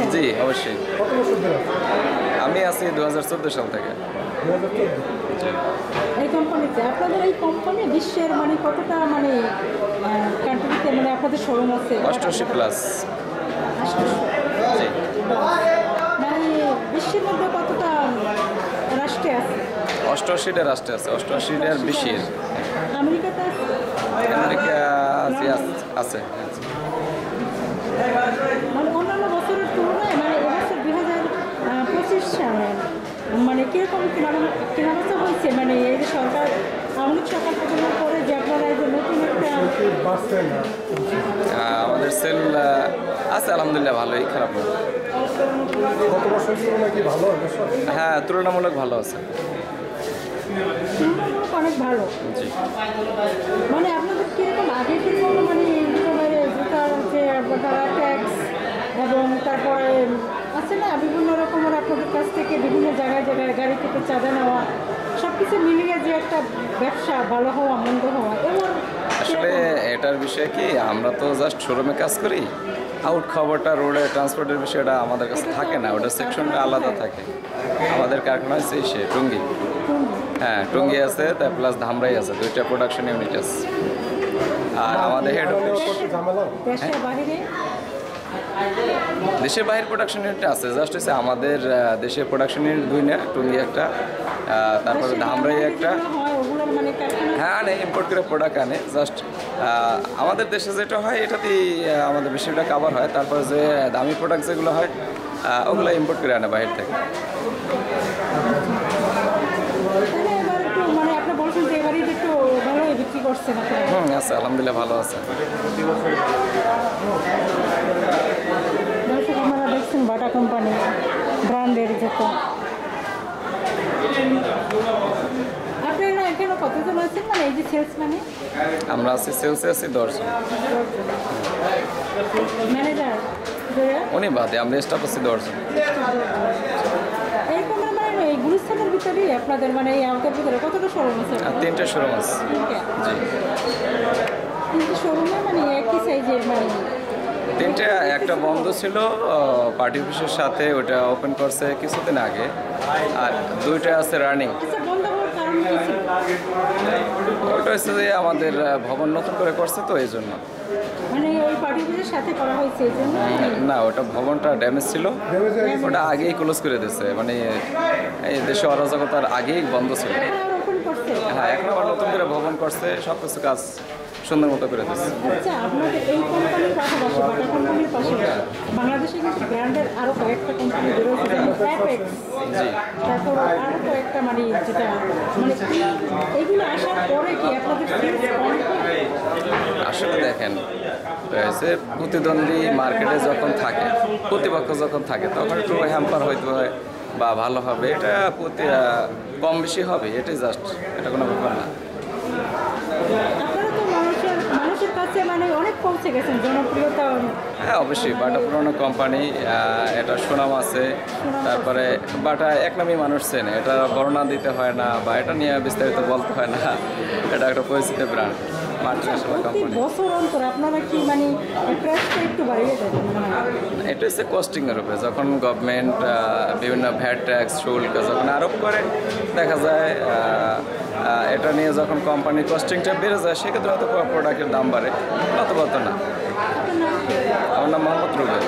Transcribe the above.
আছেন? জি অবশ্যই। কত বছর ধরে আছে? আমি আছি 2014 সাল থেকে। 2014 এই কোম্পানিতে আপনাদের এই কোম্পানি বিশ্বের মানে কতটা মানে কান্ট্রিতে মানে আপনাদের শোরুম আছে? 88 প্লাস। 88 জি মানে বিশ্বের মধ্যে কতটা রাষ্ট্রে আছে? 88টা রাষ্ট্রে আছে, 88টার বেশি। আমেরিকাতে আছে? আমেরিকা আছে। মানে অন্যান্য বছরের তুলনায় মানে এবছর 2025 সালে মানে কীরকম কেনাবেচা হয়েছে? মানে এই যে সরকার আওয়ামী সরকার প্রথমের পরে যে আপনারা এই যে নতুন একটা বাড়ছে না? আমাদের সেল আছে আলহামদুলিল্লাহ, ভালোই, খারাপ না। গত বছর তুলনায় কি ভালো অবশ্য? হ্যাঁ তুলনামূলক ভালো আছে। তুলনামূলক অনেক ভালো। জি মানে আপনাদের কীরকম আগে কীরকম মানে জুতার যে তারা ট্যাক্স এবং তারপরে আছে না বিভিন্ন রকমের আপনাদের কাছ থেকে বিভিন্ন জায়গায় জায়গায় গাড়ি থেকে চাঁদা নেওয়া সব কিছু মিলিয়ে যে একটা ব্যবসা ভালো হওয়া মন্দ হওয়া এমন আসলে এটার বিষয় কি, আমরা তো জাস্ট শোরুমে কাজ করি, আউট খবরটা রোডে ট্রান্সপোর্টের বিষয়টা আমাদের কাছে থাকে না, ওটা সেকশনটা আলাদা থাকে। আমাদের কারখানা হচ্ছে সে টুঙ্গি, হ্যাঁ টুঙ্গি আছে, তার প্লাস ধামরাই আছে, দুইটা প্রোডাকশন ইউনিট আছে। আর আমাদের হেড অফিস ঝামেলা দেশের বাইরে দেশের বাইরের প্রোডাকশন ইউনিট আছে, জাস্ট হচ্ছে আমাদের দেশের প্রোডাকশন ইউনিট দুই না, টুঙ্গি একটা, তারপরে ধামরাই একটা। হয় ওগুলোর মানে কারখানা হ্যাঁ আনে, ইম্পোর্ট করে প্রোডাক্ট আনে, জাস্ট আমাদের দেশে যেটা হয় এটাতেই আমাদের বেশিটা কাভার হয়। তারপরে যে দামি প্রোডাক্ট যেগুলো হয় ওগুলো ইম্পোর্ট করে আনে বাইরে থেকে। তাহলে এবার একটু মানে আপনি বলছেন যে এবারই একটু ভালোই বিক্রি করছেন আপনারা। আছে আলহামদুলিল্লাহ, ভালো আছে। দর্শক আপনারা দেখছেন বাটা কোম্পানি ব্র্যান্ডের জুতো। আপনারা এখানে কতজন আছেন মানে এই যে সেলস মানে আমরা আছি সেলসে আছি 10 জন। ম্যানেজার উনি বাদে আমরা স্টাফ আছি 10 জন। এরকম মানে এই গুলিস্তানের ভিতরেই আপনাদের মানে এই আউটের ভিতরে কতটা শোরুম আছে? আর 3টে শোরুম আছে। জি কিন্তু শোরুমে মানে একই সাইজের মানে 3টে, একটা বন্ধ ছিল পার্টি অফিসের সাথে, ওটা ওপেন করছে কিছুদিন আগে, আর 2টা আছে রানিং। আচ্ছা বন্ধ হওয়ার কারণ কি ছিল? ওটা হচ্ছে যে আমাদের ভবন নতুন করে করছে তো এই জন্য। মানে ওই পার্টি অফিসের সাথে করা হয়েছে এই জন্য না, ওটা ভবনটা ড্যামেজ ছিল, ওটা আগেই ক্লোজ করে দিয়েছে, মানে এই দেশে অরাজকতার আগেই বন্ধ ছিল। এখন আর ওপেন করছে। হ্যাঁ এখন আবার নতুন করে ভবন করছে, সব কিছু কাজ সুন্দর মতো করে দিচ্ছে। আচ্ছা আপনাদের এই কোম্পানির পাশাপাশি বাটা কোম্পানির পাশাপাশি বাংলাদেশে কিন্তু ব্র্যান্ডের আরও কয়েকটা কোম্পানি বেরোচ্ছে যেমন অ্যাপেক্স, জি তারপর আরও কয়েকটা মানে যেটা মানে এগুলো আসার পরে কি আপনাদের sales কম হয়? আসলে দেখেন, হয়েছে প্রতিদ্বন্দ্বী মার্কেটে যখন থাকে, প্রতিপক্ষ যখন থাকে, তখন একটু হ্যাম্পার হইতে হয় বা ভালো হবে, এটা কম বেশি হবে, এটাই জাস্ট, এটা কোনো ব্যাপার না। আপনারা তো মানুষের কাছে মানে অনেক পৌঁছে গেছেন জনপ্রিয়তা অনেক। হ্যাঁ অবশ্যই, বাটা পুরোনো কোম্পানি, এটা সুনাম আছে। তারপরে বাটা এক নামই মানুষ চেনে, এটা বর্ণনা দিতে হয় না বা এটা নিয়ে বিস্তারিত বলতে হয় না, এটা একটা পরিচিত ব্র্যান্ড, মাল্টিন্যাশনাল প্রতি কোম্পানি। বছর অন্তর আপনারা কি মানে প্রাইসটা একটু বাড়িয়ে দেবেন মনে হয়? এটা হচ্ছে কস্টিংয়ের উপরে, যখন গভর্নমেন্ট বিভিন্ন ভ্যাট ট্যাক্স শুল্ক যখন আরোপ করে, দেখা যায় এটা নিয়ে যখন কোম্পানির কস্টিংটা বেড়ে যায়, সেক্ষেত্রে হয়তো প্রোডাক্টের দাম বাড়ে, অত না। আপনার নাম কি? আমার নাম মোহাম্মদ রুবেল।